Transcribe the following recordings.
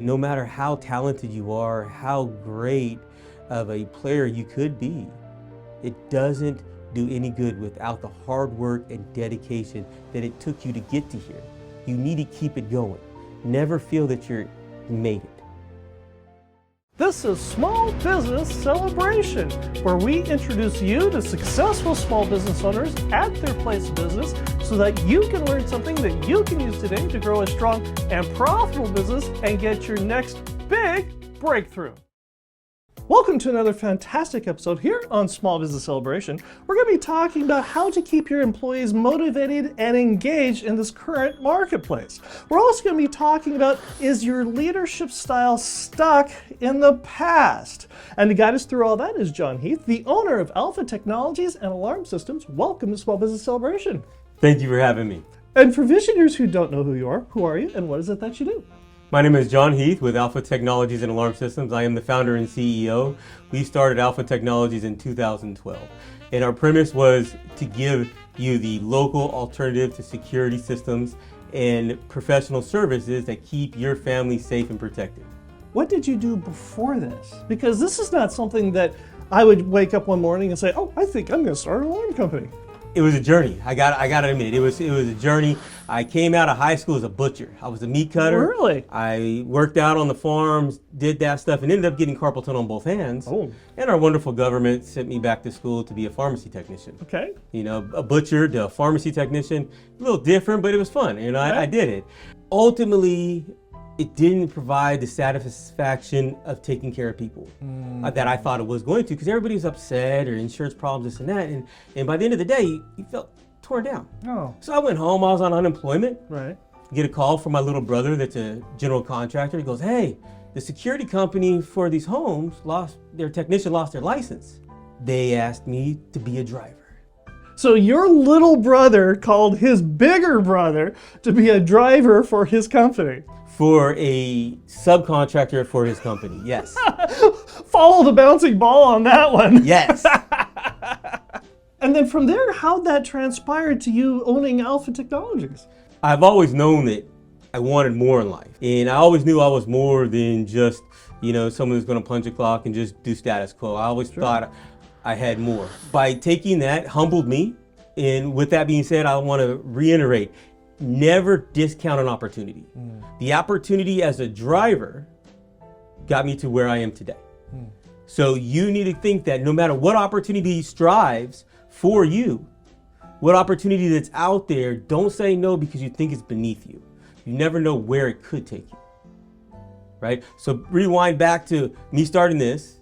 No matter how talented you are, how great of a player you could be, it doesn't do any good without the hard work and dedication that it took you to get to here. You need to keep it going. Never feel that you made it. This is Small Business Celebration, where we introduce you to successful small business owners at their place of business so that you can learn something that you can use today to grow a strong and profitable business and get your next big breakthrough. Welcome to another fantastic episode here on Small Business Celebration. We're going to be talking about how to keep your employees motivated and engaged in this current marketplace. We're also going to be talking about, is your leadership style stuck in the past? And to guide us through all that is John Heath, the owner of Alpha Technologies and Alarm Systems. Welcome to Small Business Celebration. Thank you for having me. And for Visioneers who don't know who you are you and what is it that you do? My name is John Heath with Alpha Technologies and Alarm Systems. I am the founder and CEO. We started Alpha Technologies in 2012. And our premise was to give you the local alternative to security systems and professional services that keep your family safe and protected. What did you do before this? Because this is not something that I would wake up one morning and say, oh, I think I'm going to start an alarm company. It was a journey. I got to admit, it was a journey. I came out of high school as a butcher. I was a meat cutter. Really? I worked out on the farms, did that stuff, and ended up getting carpal tunnel on both hands. Oh. And our wonderful government sent me back to school to be a pharmacy technician. Okay. You know, a butcher to a pharmacy technician, a little different, but it was fun. You know, I did it. Ultimately, it didn't provide the satisfaction of taking care of people that I thought it was going to, because everybody was upset or insurance problems, this and that. And by the end of the day, you felt torn down. Oh. So I went home, I was on unemployment. Right. Get a call from my little brother that's a general contractor. He goes, hey, the security company for these homes their technician lost their license. They asked me to be a driver. So your little brother called his bigger brother to be a driver for his company. For a subcontractor for his company, yes. Follow the bouncing ball on that one. Yes. And then from there, how'd that transpire to you owning Alpha Technologies? I've always known that I wanted more in life. And I always knew I was more than just, someone who's going to punch a clock and just do status quo. I always thought I had more. By taking that, humbled me. And with that being said, I want to reiterate, never discount an opportunity. The opportunity as a driver got me to where I am today. So you need to think that no matter what opportunity strives for you, what opportunity that's out there, don't say no because you think it's beneath you. You never know where it could take you, right? So rewind back to me starting this,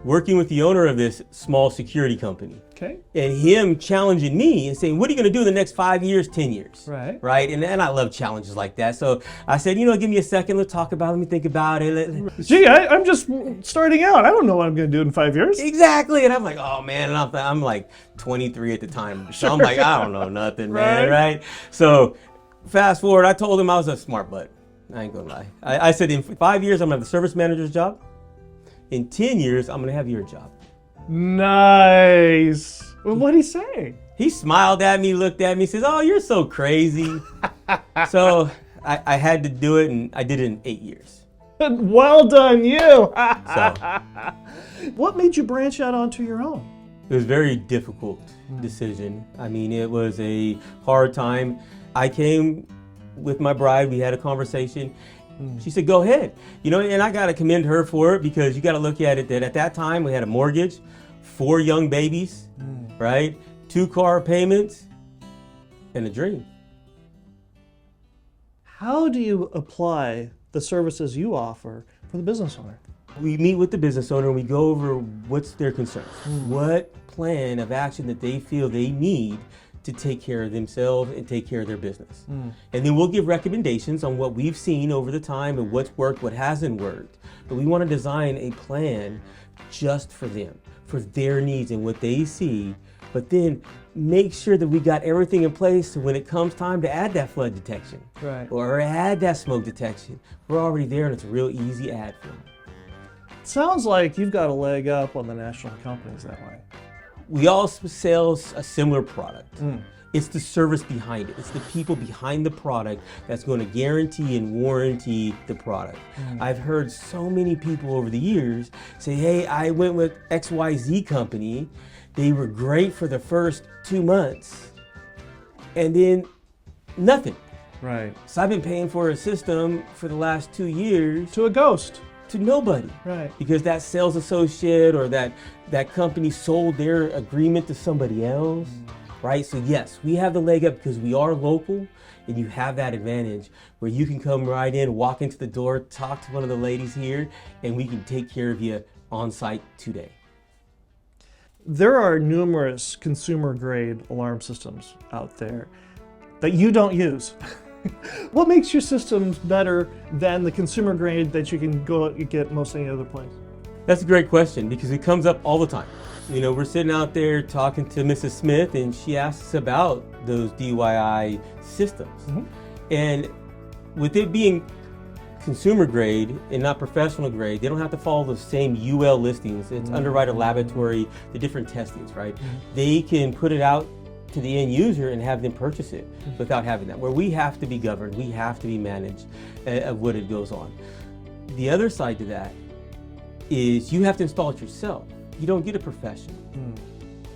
working with the owner of this small security company. Okay. And him challenging me and saying, what are you going to do in the next 5 years, 10 years? Right. Right. And I love challenges like that. So I said, give me a second. Let's talk about it. Let me think about it. Gee, I'm just starting out. I don't know what I'm going to do in 5 years. Exactly. And I'm like, oh, man. And I'm like 23 at the time. So I'm like, I don't know nothing, man. Right. So fast forward, I told him I was a smart butt. I ain't going to lie. I said, in 5 years, I'm going to have the service manager's job. In 10 years, I'm going to have your job. Nice. Well, what'd he say? He smiled at me, looked at me, says, oh, you're so crazy. So I had to do it, and I did it in 8 years. Well done, you. So What made you branch out onto your own? it was a very difficult decision. I mean, it was a hard time. I came with my bride. We had a conversation. She said, go ahead. And I got to commend her for it, because you got to look at it that at that time we had a mortgage, 4 young babies, right? 2 car payments, and a dream. How do you apply the services you offer for the business owner? We meet with the business owner and we go over what's their concerns, what plan of action that they feel they need to take care of themselves and take care of their business. And then we'll give recommendations on what we've seen over the time and what's worked, what hasn't worked. But we want to design a plan just for them, for their needs and what they see, but then make sure that we got everything in place so when it comes time to add that flood detection, or add that smoke detection, we're already there and it's a real easy add for them. Sounds like you've got a leg up on the national companies that way. We all sell a similar product. It's the service behind it. It's the people behind the product that's going to guarantee and warranty the product. I've heard so many people over the years say, hey, I went with XYZ company. They were great for the first 2 months and then nothing. Right. So I've been paying for a system for the last 2 years. To a ghost. To nobody. Right. Because that sales associate or that company sold their agreement to somebody else. Right? So yes, we have the leg up because we are local and you have that advantage where you can come right in, walk into the door, talk to one of the ladies here, and we can take care of you on site today. There are numerous consumer grade alarm systems out there that you don't use. What makes your systems better than the consumer grade that you can go get most any other place? That's a great question because it comes up all the time. You know, we're sitting out there talking to Mrs. Smith and she asks about those DIY systems. And with it being consumer grade and not professional grade, they don't have to follow the same UL listings. It's underwriter laboratory, the different testings, right? They can put it out to the end user and have them purchase it without having that. Where we have to be governed, we have to be managed of what it goes on. The other side to that is you have to install it yourself. You don't get a professional.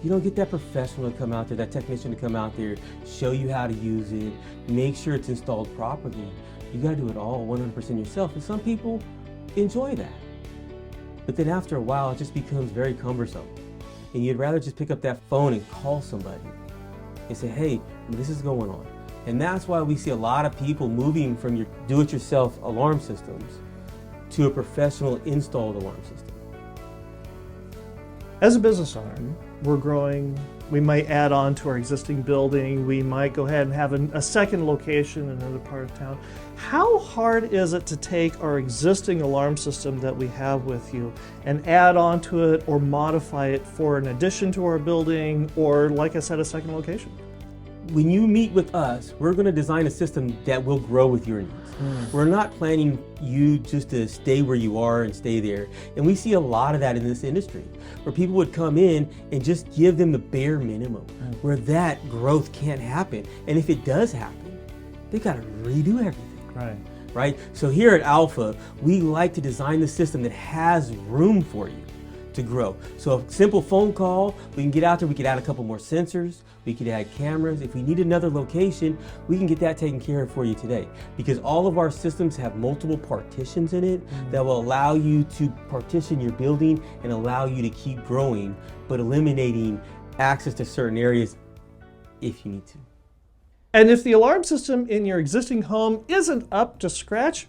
You don't get that professional to come out there, that technician to come out there, show you how to use it, make sure it's installed properly. You gotta do it all 100% yourself. And some people enjoy that. But then after a while, it just becomes very cumbersome. And you'd rather just pick up that phone and call somebody and say, hey, this is going on. And that's why we see a lot of people moving from your do-it-yourself alarm systems to a professional installed alarm system. As a business owner, we're growing. We might add on to our existing building. We might go ahead and have a second location in another part of town. How hard is it to take our existing alarm system that we have with you and add on to it or modify it for an addition to our building or, like I said, a second location? When you meet with us, we're going to design a system that will grow with your needs. We're not planning you just to stay where you are and stay there. And we see a lot of that in this industry, where people would come in and just give them the bare minimum, where that growth can't happen. And if it does happen, they got to redo everything. Right? So here at Alpha, we like to design the system that has room for you to grow. So a simple phone call, we can get out there, we could add a couple more sensors, we could add cameras. If we need another location, we can get that taken care of for you today. Because all of our systems have multiple partitions in it that will allow you to partition your building and allow you to keep growing, but eliminating access to certain areas if you need to. And if the alarm system in your existing home isn't up to scratch,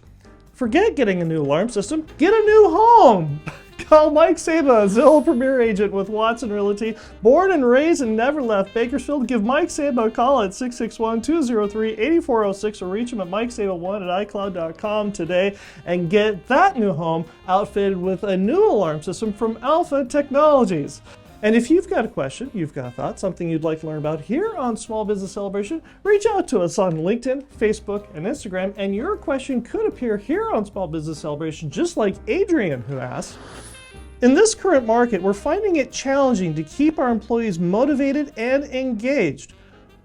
forget getting a new alarm system, get a new home. Call Mike Saba, a Zillow Premier Agent with Watson Realty. Born and raised and never left Bakersfield. Give Mike Saba a call at 661-203-8406 or reach him at mikesaba1@icloud.com today and get that new home outfitted with a new alarm system from Alpha Technologies. And if you've got a question, you've got a thought, something you'd like to learn about here on Small Business Celebration, reach out to us on LinkedIn, Facebook, and Instagram, and your question could appear here on Small Business Celebration, just like Adrian, who asked, in this current market, we're finding it challenging to keep our employees motivated and engaged.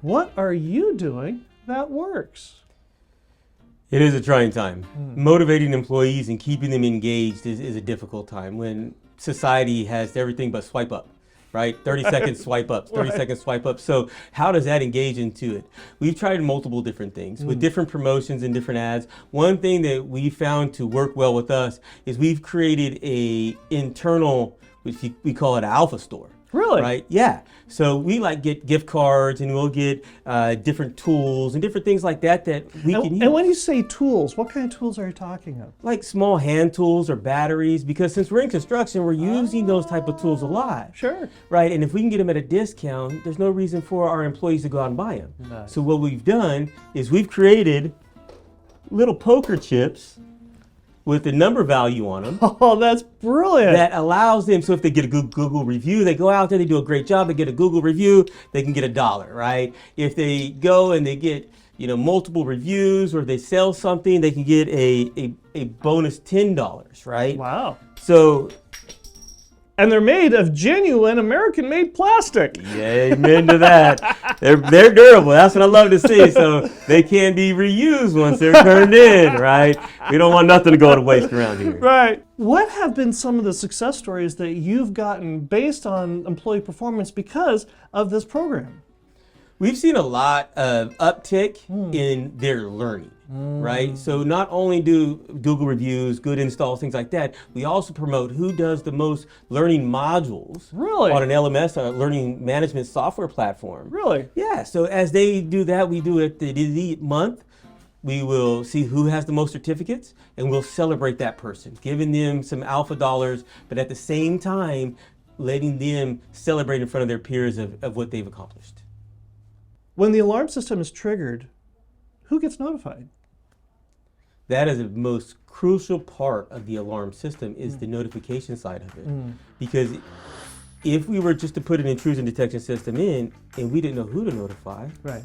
What are you doing that works? It is a trying time. Motivating employees and keeping them engaged is a difficult time when society has everything but swipe up. Right? 30 seconds swipe up, 30 seconds swipe up. So how does that engage into it? We've tried multiple different things with different promotions and different ads. One thing that we found to work well with us is we've created a internal, which we call it an Alpha store. Really? Right? Yeah. So we like get gift cards and we'll get different tools and different things like that we can use. And when you say tools, what kind of tools are you talking of? Like small hand tools or batteries, because since we're in construction, we're using those type of tools a lot. Sure. Right? And if we can get them at a discount, there's no reason for our employees to go out and buy them. Nice. So what we've done is we've created little poker chips with the number value on them. Oh, that's brilliant. That allows them, so if they get a good Google review, they go out there, they do a great job, they get a Google review, they can get $1, right? If they go and they get, multiple reviews or they sell something, they can get a bonus $10, right? Wow. So And they're made of genuine American-made plastic. Yeah, amen to that. They're durable. That's what I love to see. So they can be reused once they're turned in, right? We don't want nothing to go to waste around here. Right. What have been some of the success stories that you've gotten based on employee performance because of this program? We've seen a lot of uptick in their learning, right? So not only do Google reviews, good installs, things like that, we also promote who does the most learning modules Really? on an LMS, a learning management software platform. Really? Yeah, so as they do that, we do it the month. We will see who has the most certificates, and we'll celebrate that person, giving them some alpha dollars, but at the same time, letting them celebrate in front of their peers of what they've accomplished. When the alarm system is triggered, who gets notified? That is the most crucial part of the alarm system is the notification side of it. Because if we were just to put an intrusion detection system in and we didn't know who to notify, Right.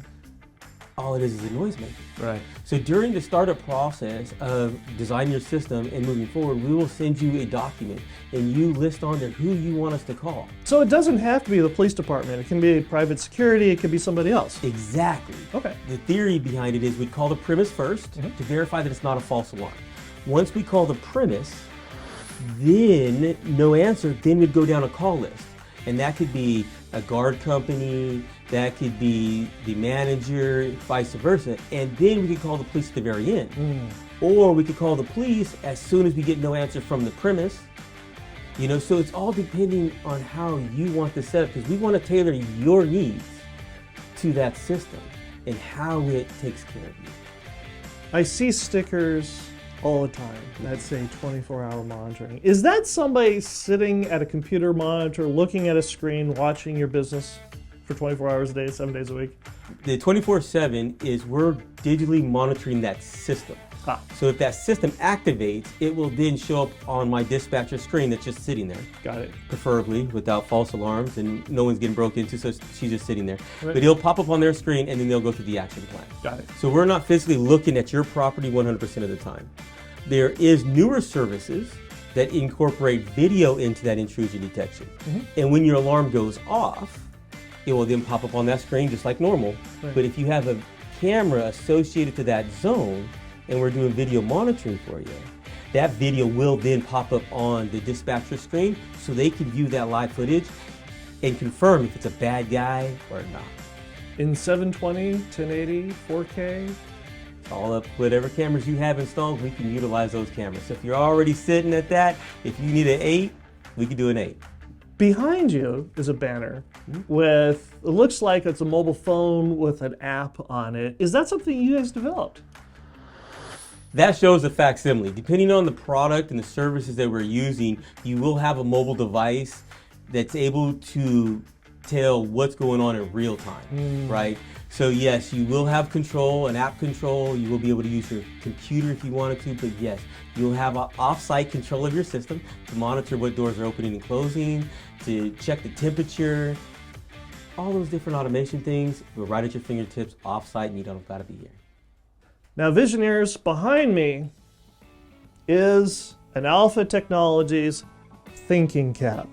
all it is a noise maker. Right. So during the startup process of designing your system and moving forward, we will send you a document and you list on there who you want us to call. So it doesn't have to be the police department. It can be private security. It could be somebody else. Exactly. Okay. The theory behind it is we'd call the premise first to verify that it's not a false alarm. Once we call the premise, then no answer, then we'd go down a call list. And that could be a guard company, that could be the manager, vice versa. And then we could call the police at the very end. Or we could call the police as soon as we get no answer from the premise. You know, so it's all depending on how you want the setup, because we want to tailor your needs to that system and how it takes care of you. I see stickers all the time that say 24-hour monitoring. Is that somebody sitting at a computer monitor, looking at a screen, watching your business for 24 hours a day, 7 days a week? The 24/7 is we're digitally monitoring that system. So if that system activates, it will then show up on my dispatcher screen that's just sitting there. Got it. Preferably without false alarms and no one's getting broke into, so she's just sitting there. Right. But it'll pop up on their screen and then they'll go through the action plan. Got it. So we're not physically looking at your property 100% of the time. There is newer services that incorporate video into that intrusion detection. And when your alarm goes off, it will then pop up on that screen just like normal. Right. But if you have a camera associated to that zone and we're doing video monitoring for you, that video will then pop up on the dispatcher screen so they can view that live footage and confirm if it's a bad guy or not. In 720, 1080, 4K? All up, whatever cameras you have installed, we can utilize those cameras. So if you're already sitting at that, if you need an 8, we can do an 8. Behind you is a banner with, it looks like it's a mobile phone with an app on it. Is that something you guys developed? That shows a facsimile. Depending on the product and the services that we're using, you will have a mobile device that's able to tell what's going on in real time, right? So yes, you will have control, an app control. You will be able to use your computer if you wanted to, but yes, you'll have an off-site control of your system to monitor what doors are opening and closing, to check the temperature, all those different automation things. We're right at your fingertips, off-site, and you don't gotta be here. Now, Visioneers, behind me is an Alpha Technologies thinking cap.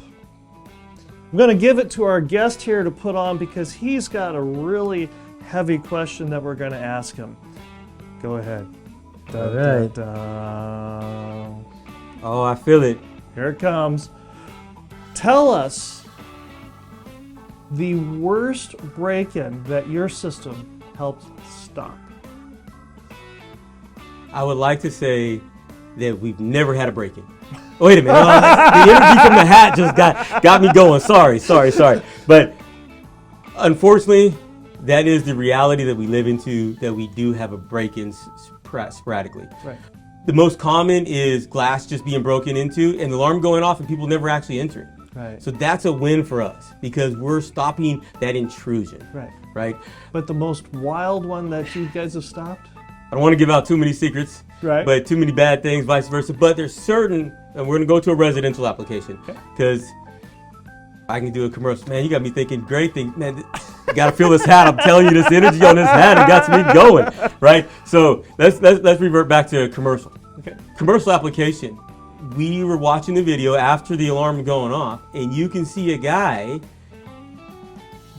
I'm going to give it to our guest here to put on because he's got a really heavy question that we're going to ask him. Go ahead. All right. Da-da. Oh, I feel it. Here it comes. Tell us the worst break-in that your system helped stop. I would like to say that we've never had a break-in. Wait a minute. The energy from the hat just got me going. Sorry. But unfortunately, that is the reality that we live into, that we do have a break-ins sporadically. Right. The most common is glass just being broken into and the alarm going off and people never actually entering. Right. So that's a win for us because we're stopping that intrusion. Right. But the most wild one that you guys have stopped? I don't want to give out too many secrets, Right. but too many bad things, vice versa. But there's certain, and we're going to go to a residential application because I can do a commercial. Man, you got me thinking great things. Man, you got to feel this hat. I'm telling you, this energy on this hat, it got me going, right? So let's revert back to a commercial. Okay. Commercial application. we were watching the video after the alarm going off, and you can see a guy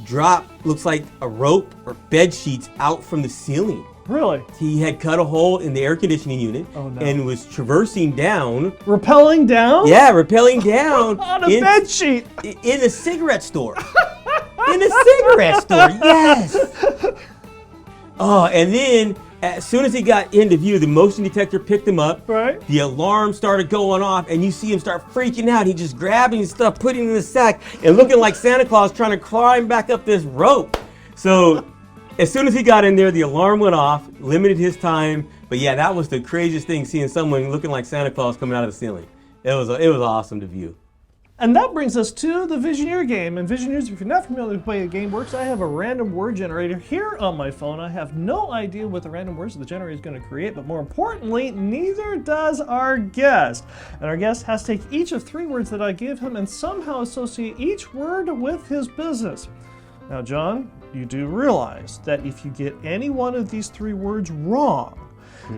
drop, looks like a rope or bed sheets out from the ceiling. Really? He had cut a hole in the air conditioning unit and was traversing down. Rappelling down? Yeah, rappelling down. On a bed sheet. In a cigarette store. In a cigarette store, yes. Oh, and then as soon as he got into view, the motion detector picked him up. Right. The alarm started going off, and you see him start freaking out. He just grabbing his stuff, putting it in the sack, and looking like Santa Claus trying to climb back up this rope. So as soon as he got in there, the alarm went off, limited his time. But yeah, that was the craziest thing, seeing someone looking like Santa Claus coming out of the ceiling. It was awesome to view. And that brings us to the Visioneer game. And Visioneers, if you're not familiar with the way the game works, I have a random word generator here on my phone. I have no idea what the random words the generator is going to create, but more importantly, neither does our guest. And our guest has to take each of 3 words that I give him and somehow associate each word with his business. Now, John, you do realize that if you get any one of these 3 words wrong,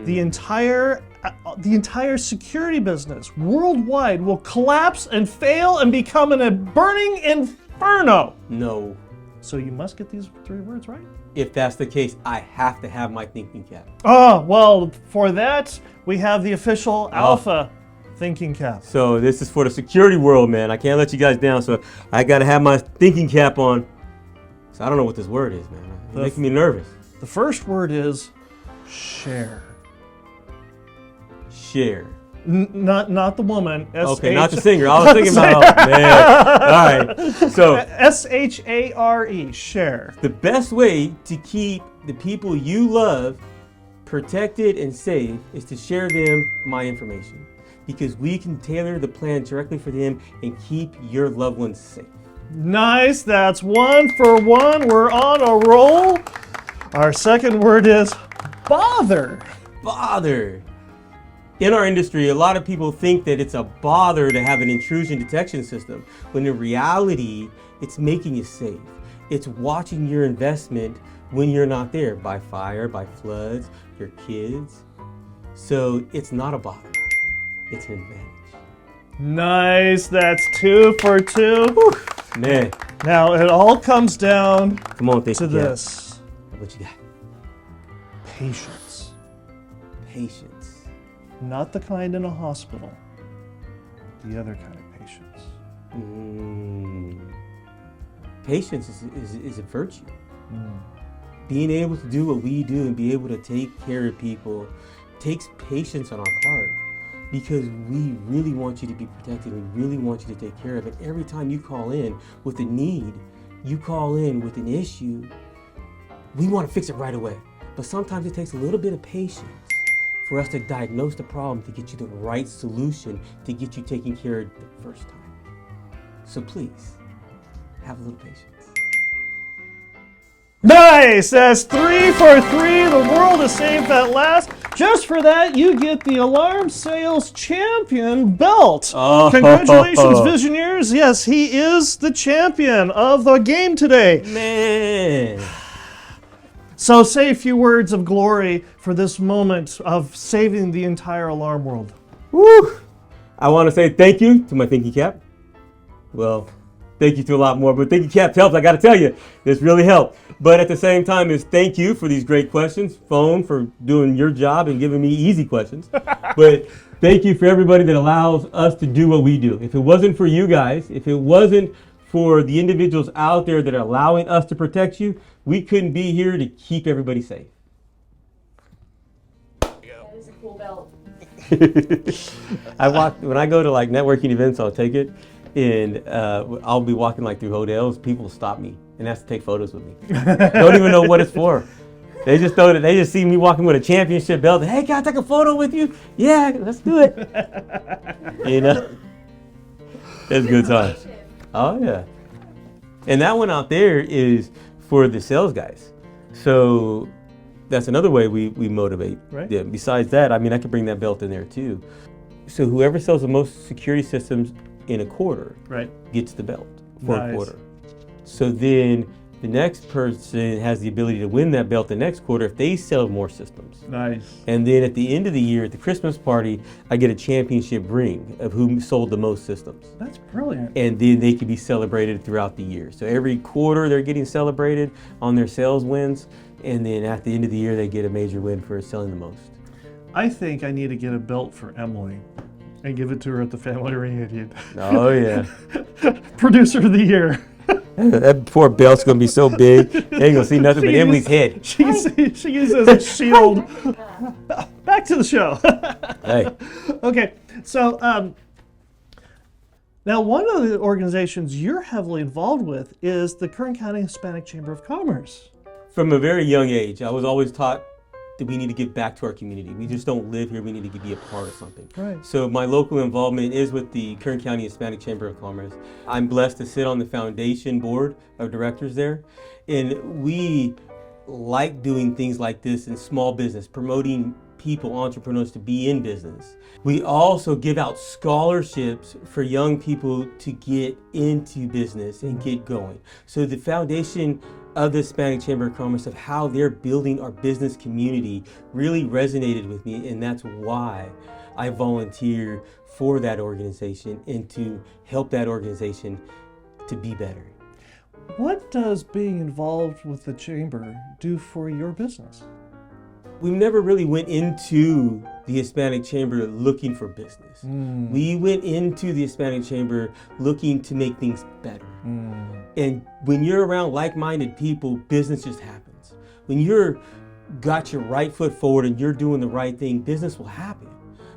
the entire security business worldwide will collapse and fail and become a burning inferno. No. So you must get these 3 words right. If that's the case, I have to have my thinking cap. Oh, well, for that, we have the official Alpha thinking cap. So this is for the security world, man. I can't let you guys down, so I got to have my thinking cap on. So I don't know what this word is, man. It's making me nervous. The first word is share. Share. Not the woman. Okay, not the singer. I was thinking about, man. All right. So S-H-A-R-E, share. The best way to keep the people you love protected and safe is to share them my information, because we can tailor the plan directly for them and keep your loved ones safe. Nice. That's 1 for 1. We're on a roll. Our second word is bother. Bother. In our industry, a lot of people think that it's a bother to have an intrusion detection system, when in reality, it's making you safe. It's watching your investment when you're not there, by fire, by floods, your kids. So it's not a bother, it's an advantage. Nice. That's 2 for 2. Whew. Man. Now it all comes down Come on, to this. What you got? Patience. Patience. Not the kind in a hospital. The other kind of patience. Patience is a virtue. Being able to do what we do and be able to take care of people takes patience on our part, because we really want you to be protected. We really want you to take care of it. Every time you call in with a need, you call in with an issue, we want to fix it right away. But sometimes it takes a little bit of patience for us to diagnose the problem, to get you the right solution, to get you taken care of the first time. So please, have a little patience. Nice! That's 3 for 3. The world is saved at last. Just for that, you get the Alarm Sales Champion belt. Oh. Congratulations, Visioneers. Yes, he is the champion of the game today. Man. So say a few words of glory for this moment of saving the entire alarm world. Woo! I want to say thank you to my thinking cap. Well, thank you to a lot more, but thinking cap helps. I got to tell you, this really helped. But at the same time, is thank you for these great questions. Phone for doing your job and giving me easy questions. But thank you for everybody that allows us to do what we do. If it wasn't for you guys, if it wasn't for the individuals out there that are allowing us to protect you, we couldn't be here to keep everybody safe. That is a cool belt. When I go to like networking events, I'll take it, and I'll be walking like through hotels. People stop me and ask to take photos with me. Don't even know what it's for. They just see me walking with a championship belt. Hey, can I take a photo with you? Yeah, let's do it. You know, it's good times. Oh yeah, and that one out there is for the sales guys. So that's another way we motivate. Right. Yeah. Besides that, I mean, I could bring that belt in there too. So whoever sells the most security systems in a quarter, right, gets the belt for nice. a quarter. So then The next person has the ability to win that belt the next quarter if they sell more systems. Nice. And then at the end of the year, at the Christmas party, I get a championship ring of who sold the most systems. That's brilliant. And then they can be celebrated throughout the year. So every quarter they're getting celebrated on their sales wins. And then at the end of the year, they get a major win for selling the most. I think I need to get a belt for Emily and give it to her at the family reunion. Oh, yeah. Producer of the year. That poor belt's going to be so big, they ain't going to see nothing but Emily's head. She uses it as a shield. Back to the show. Hey. Okay, so now one of the organizations you're heavily involved with is the Kern County Hispanic Chamber of Commerce. From a very young age, I was always taught that we need to give back to our community. We just don't live here, we need to be a part of something. Right. So my local involvement is with the Kern County Hispanic Chamber of Commerce. I'm blessed to sit on the foundation board of directors there. And we like doing things like this in small business, promoting people, entrepreneurs to be in business. We also give out scholarships for young people to get into business and get going. So the foundation of the Hispanic Chamber of Commerce, of how they're building our business community, really resonated with me, and that's why I volunteer for that organization and to help that organization to be better. What does being involved with the chamber do for your business? We never really went into the Hispanic Chamber looking for business. We went into the Hispanic Chamber looking to make things better. And when you're around like-minded people, business just happens. When you're got your right foot forward and you're doing the right thing, business will happen.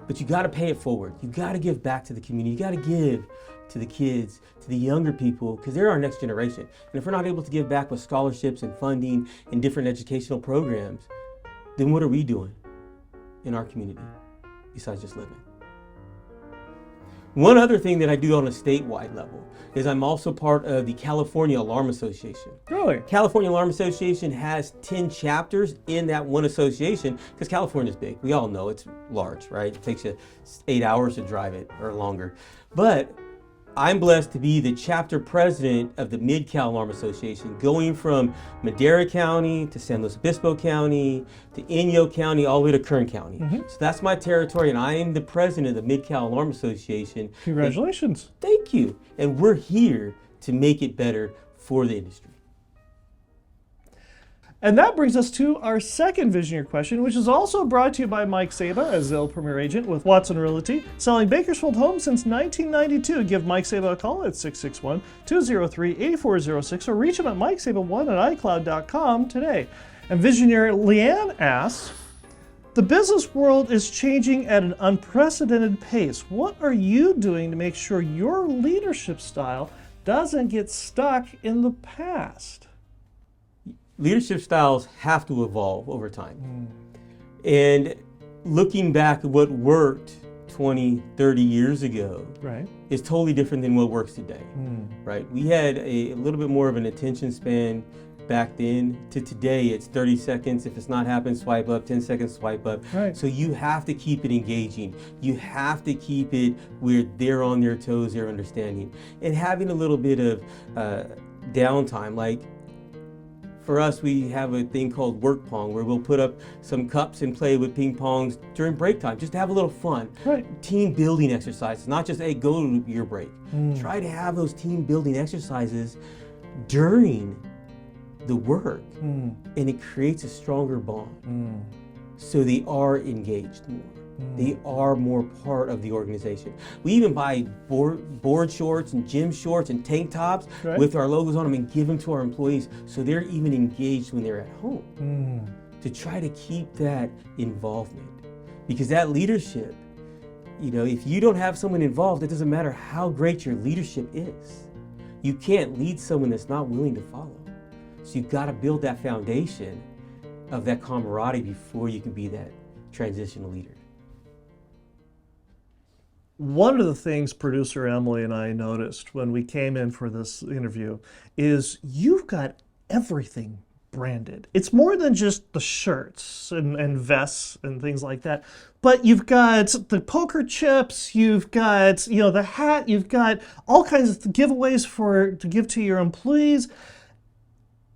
But you got to pay it forward. You got to give back to the community. You got to give to the kids, to the younger people, because they're our next generation. And if we're not able to give back with scholarships and funding and different educational programs, then what are we doing in our community besides just living? One other thing that I do on a statewide level is I'm also part of the California Alarm Association. Really? California Alarm Association has 10 chapters in that one association because California's big. We all know it's large, right? It takes you 8 hours to drive it or longer. But I'm blessed to be the chapter president of the Mid-Cal Alarm Association, going from Madera County to San Luis Obispo County to Inyo County, all the way to Kern County. So that's my territory, and I am the president of the Mid-Cal Alarm Association. Congratulations. Thank you. And we're here to make it better for the industry. And that brings us to our second Visioneer question, which is also brought to you by Mike Saba, a Zillow Premier Agent with Watson Realty, selling Bakersfield homes since 1992. Give Mike Saba a call at 661-203-8406 or reach him at mikesaba1 at iCloud.com today. And Visioneer Leanne asks, the business world is changing at an unprecedented pace. What are you doing to make sure your leadership style doesn't get stuck in the past? Leadership styles have to evolve over time. And looking back at what worked 20, 30 years ago is totally different than what works today, right? We had a little bit more of an attention span back then to today. It's 30 seconds. If it's not happening, swipe up, 10 seconds, swipe up. So you have to keep it engaging. You have to keep it where they're on their toes, they're understanding. And having a little bit of downtime, like for us, we have a thing called work pong, where we'll put up some cups and play with ping pongs during break time, just to have a little fun. Team building exercises, not just, hey, go to your break. Try to have those team building exercises during the work, and it creates a stronger bond. So they are engaged more. They are more part of the organization. We even buy board shorts and gym shorts and tank tops with our logos on them and give them to our employees so they're even engaged when they're at home. To try to keep that involvement. Because that leadership, you know, if you don't have someone involved, it doesn't matter how great your leadership is. You can't lead someone that's not willing to follow. So you've got to build that foundation of that camaraderie before you can be that transitional leader. One of the things producer Emily and I noticed when we came in for this interview is you've got everything branded. It's more than just the shirts and vests and things like that, but you've got the poker chips, you've got, you know, the hat, you've got all kinds of giveaways to give to your employees.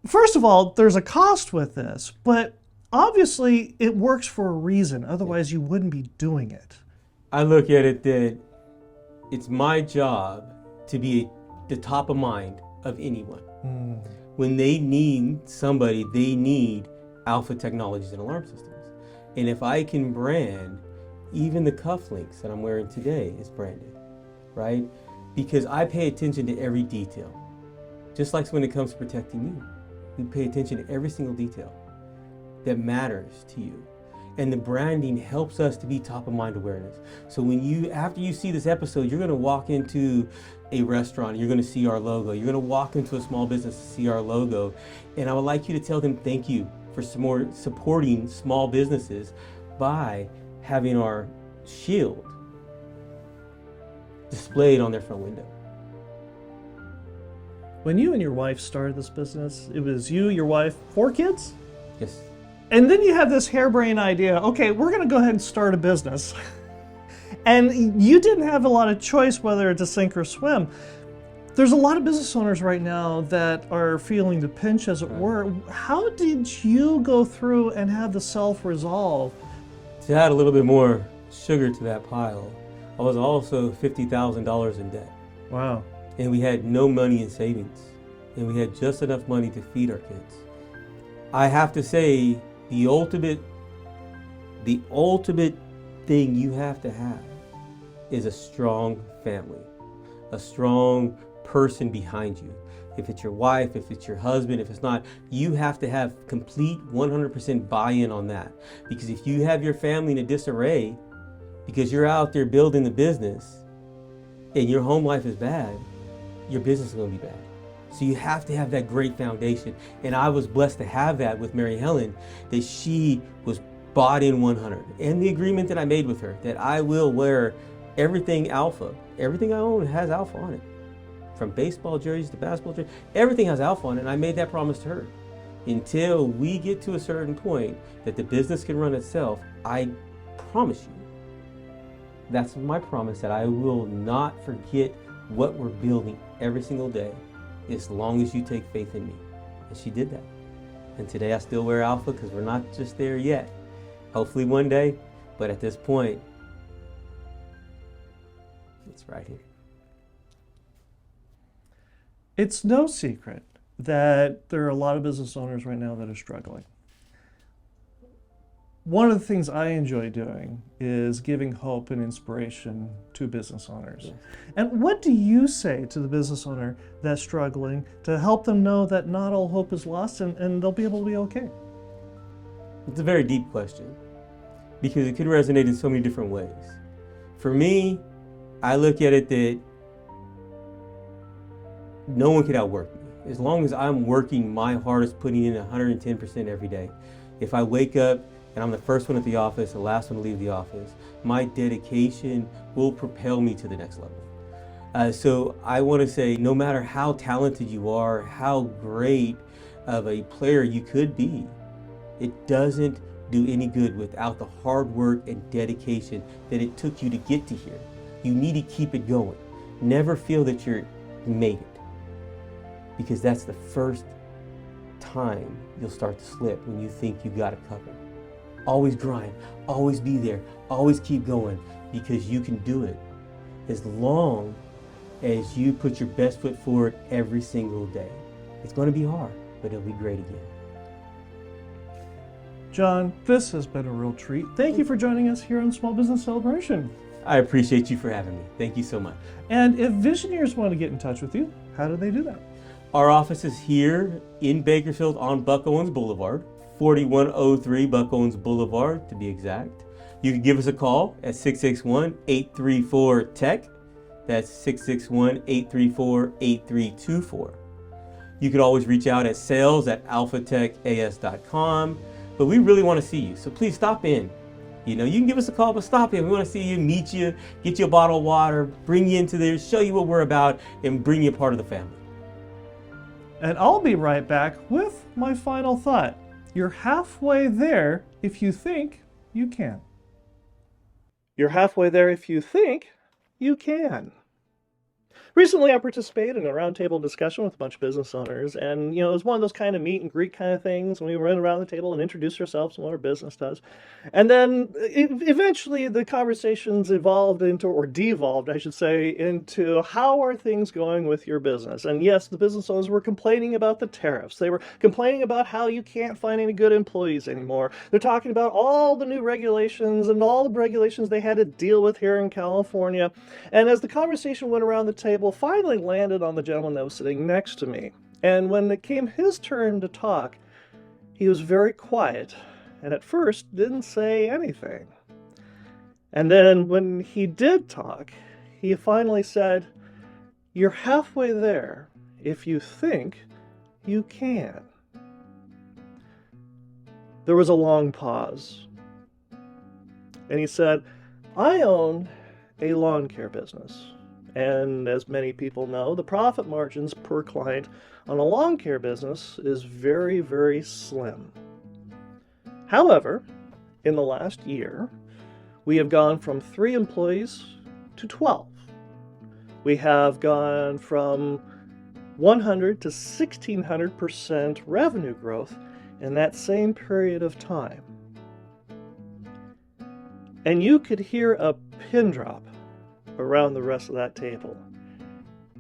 first of all, there's a cost with this, but obviously it works for a reason. Otherwise, you wouldn't be doing it. I look at it that it's my job to be the top of mind of anyone. When they need somebody, they need Alpha Technologies and Alarm Systems. And if I can brand, even the cufflinks that I'm wearing today is branded, right? Because I pay attention to every detail. Just like when it comes to protecting you, we pay attention to every single detail that matters to you. And the branding helps us to be top of mind awareness. So when after you see this episode, you're gonna walk into a restaurant, you're gonna see our logo. You're gonna walk into a small business to see our logo. And I would like you to tell them thank you for supporting small businesses by having our shield displayed on their front window. When you and your wife started this business, it was you, your wife, 4 kids? Yes. And then you have this harebrained idea, okay, we're gonna go ahead and start a business. And you didn't have a lot of choice whether to sink or swim. There's a lot of business owners right now that are feeling the pinch, as it were. How did you go through and have the self-resolve? To add a little bit more sugar to that pile, I was also $50,000 in debt. Wow. And we had no money in savings. And we had just enough money to feed our kids. I have to say, the ultimate thing you have to have is a strong family, a strong person behind you. If it's your wife, if it's your husband, if it's not, you have to have complete 100% buy-in on that. Because if you have your family in a disarray, because you're out there building the business and your home life is bad, your business is going to be bad. So you have to have that great foundation. And I was blessed to have that with Mary Helen, that she was bought in 100. And the agreement that I made with her, that I will wear everything Alpha. Everything I own has Alpha on it. From baseball jerseys to basketball jerseys, everything has Alpha on it. And I made that promise to her. Until we get to a certain point that the business can run itself, I promise you, that's my promise, that I will not forget what we're building every single day, as long as you take faith in me. And she did that. And today I still wear Alpha because we're not just there yet. Hopefully one day, but at this point, it's right here. It's no secret that there are a lot of business owners right now that are struggling. One of the things I enjoy doing is giving hope and inspiration to business owners. Yes. And what do you say to the business owner that's struggling to help them know that not all hope is lost and they'll be able to be okay? It's a very deep question because it could resonate in so many different ways. For me, I look at it that no one could outwork me. As long as I'm working my hardest, putting in 110% every day. If I wake up and I'm the first one at the office, the last one to leave the office, my dedication will propel me to the next level. So I want to say, no matter how talented you are, how great of a player you could be, it doesn't do any good without the hard work and dedication that it took you to get to here. You need to keep it going. Never feel that you made it, because that's the first time you'll start to slip, when you think you got it covered. Always grind, always be there, always keep going, because you can do it as long as you put your best foot forward every single day. It's going to be hard, but it'll be great again. John, this has been a real treat. Thank you for joining us here on Small Business Celebration. I appreciate you for having me. Thank you so much. And if Visioneers want to get in touch with you, how do they do that? Our office is here in Bakersfield on Buck Owens Boulevard, 4103 Buck Owens Boulevard to be exact. You can give us a call at 661-834-TECH. That's 661-834-8324. You could always reach out at sales@alphatechas.com. But we really want to see you, so please stop in. You know, you can give us a call, but stop in. We want to see you, meet you, get you a bottle of water, bring you into there, show you what we're about, and bring you a part of the family. And I'll be right back with my final thought. You're halfway there if you think you can. You're halfway there if you think you can. Recently, I participated in a roundtable discussion with a bunch of business owners, and it was one of those kind of meet and greet kind of things. And we went around the table and introduced ourselves and what our business does, and then eventually the conversations evolved into, or devolved, I should say, into how are things going with your business? And yes, the business owners were complaining about the tariffs. They were complaining about how you can't find any good employees anymore. They're talking about all the new regulations and all the regulations they had to deal with here in California. And as the conversation went around the table, finally landed on the gentleman that was sitting next to me. And when it came his turn to talk, he was very quiet and at first didn't say anything. And then when he did talk, he finally said, "You're halfway there if you think you can." There was a long pause. And he said, "I own a lawn care business. And as many people know, the profit margins per client on a lawn care business is very, very slim. However, in the last year, we have gone from 3 employees to 12. We have gone from 100 to 1,600% revenue growth in that same period of time." And you could hear a pin drop around the rest of that table.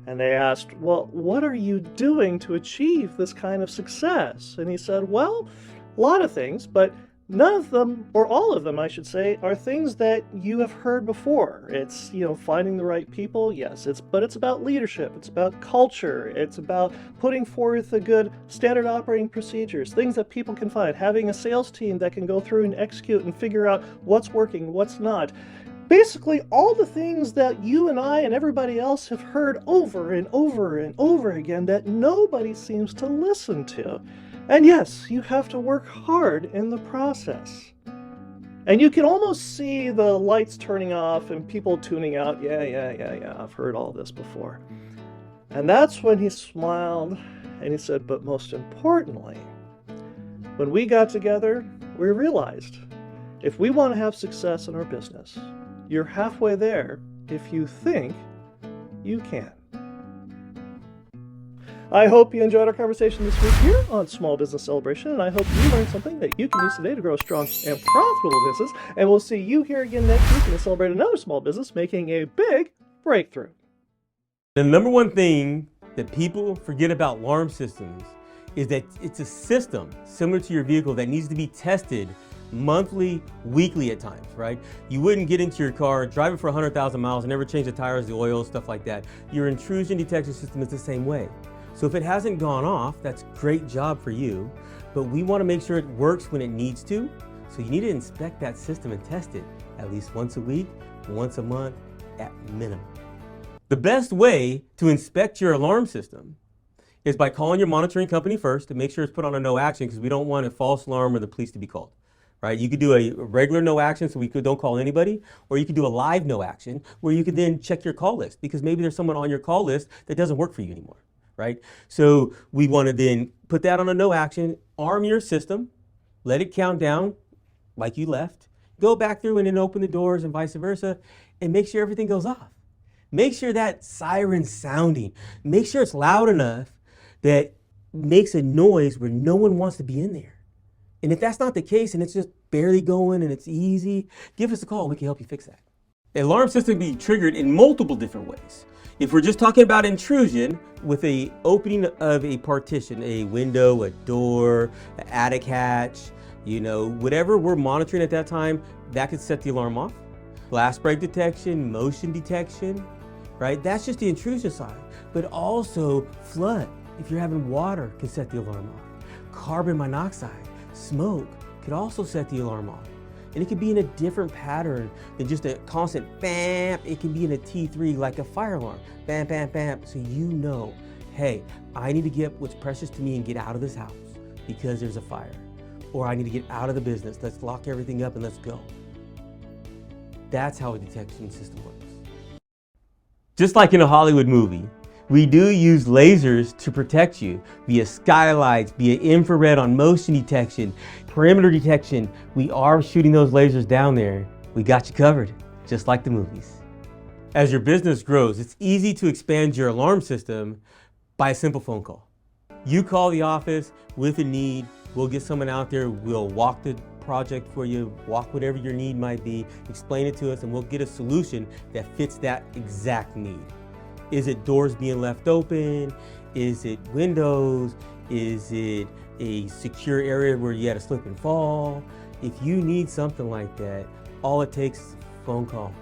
And they asked, "Well, what are you doing to achieve this kind of success?" And he said, "Well, a lot of things, but none of them, or all of them, I should say, are things that you have heard before. It's, finding the right people, yes, but it's about leadership, it's about culture, it's about putting forth a good standard operating procedures, things that people can find, having a sales team that can go through and execute and figure out what's working, what's not. Basically, all the things that you and I and everybody else have heard over and over and over again that nobody seems to listen to. And yes, you have to work hard in the process." And you can almost see the lights turning off and people tuning out. Yeah, I've heard all this before. And that's when he smiled and he said, "But most importantly, when we got together, we realized if we want to have success in our business, you're halfway there if you think you can." I hope you enjoyed our conversation this week here on Small Business Celebration, and I hope you learned something that you can use today to grow a strong and profitable business. And we'll see you here again next week and celebrate another small business making a big breakthrough. The number one thing that people forget about alarm systems is that it's a system similar to your vehicle that needs to be tested monthly, weekly at times, right? You wouldn't get into your car, drive it for 100,000 miles and never change the tires, the oil, stuff like that. Your intrusion detection system is the same way. So if it hasn't gone off, that's a great job for you, but we want to make sure it works when it needs to. So you need to inspect that system and test it at least once a week, once a month at minimum. The best way to inspect your alarm system is by calling your monitoring company first to make sure it's put on a no action, because we don't want a false alarm or the police to be called. Right? You could do a regular no action, so don't call anybody, or you could do a live no action where you could then check your call list, because maybe there's someone on your call list that doesn't work for you anymore. Right? So we want to then put that on a no action, arm your system, let it count down like you left, go back through and then open the doors and vice versa, and make sure everything goes off. Make sure that siren's sounding. Make sure it's loud enough that makes a noise where no one wants to be in there. And if that's not the case and it's just barely going and it's easy, give us a call. We can help you fix that. The alarm system can be triggered in multiple different ways. If we're just talking about intrusion with a opening of a partition, a window, a door, an attic hatch, whatever we're monitoring at that time, that could set the alarm off. Blast break detection, motion detection, right? That's just the intrusion side. But also flood, if you're having water, can set the alarm off. Carbon monoxide, smoke could also set the alarm off. And it could be in a different pattern than just a constant bam. It can be in a T3 like a fire alarm. Bam, bam, bam. So hey, I need to get what's precious to me and get out of this house because there's a fire. Or I need to get out of the business. Let's lock everything up and let's go. That's how a detection system works. Just like in a Hollywood movie, we do use lasers to protect you via skylights, via infrared on motion detection, perimeter detection. We are shooting those lasers down there. We got you covered, just like the movies. As your business grows, it's easy to expand your alarm system by a simple phone call. You call the office with a need, we'll get someone out there, we'll walk the project for you, walk whatever your need might be, explain it to us, and we'll get a solution that fits that exact need. Is it doors being left open? Is it windows? Is it a secure area where you had a slip and fall? If you need something like that, all it takes is a phone call.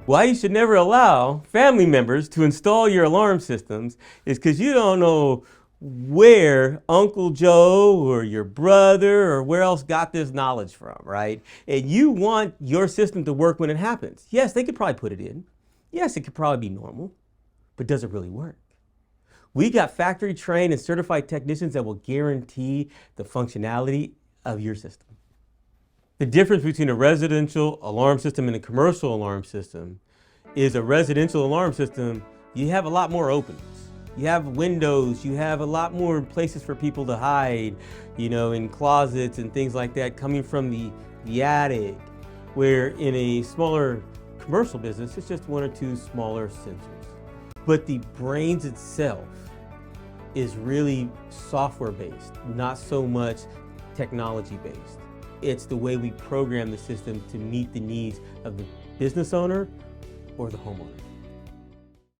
Why you should never allow family members to install your alarm systems is because you don't know where Uncle Joe or your brother or where else got this knowledge from, right? And you want your system to work when it happens. Yes, they could probably put it in. Yes, it could probably be normal, but does it really work? We got factory trained and certified technicians that will guarantee the functionality of your system. The difference between a residential alarm system and a commercial alarm system is a residential alarm system, you have a lot more openings. You have windows, you have a lot more places for people to hide, in closets and things like that coming from the attic, where in a smaller commercial business, it's just one or two smaller sensors. But the brains itself is really software-based, not so much technology-based. It's the way we program the system to meet the needs of the business owner or the homeowner.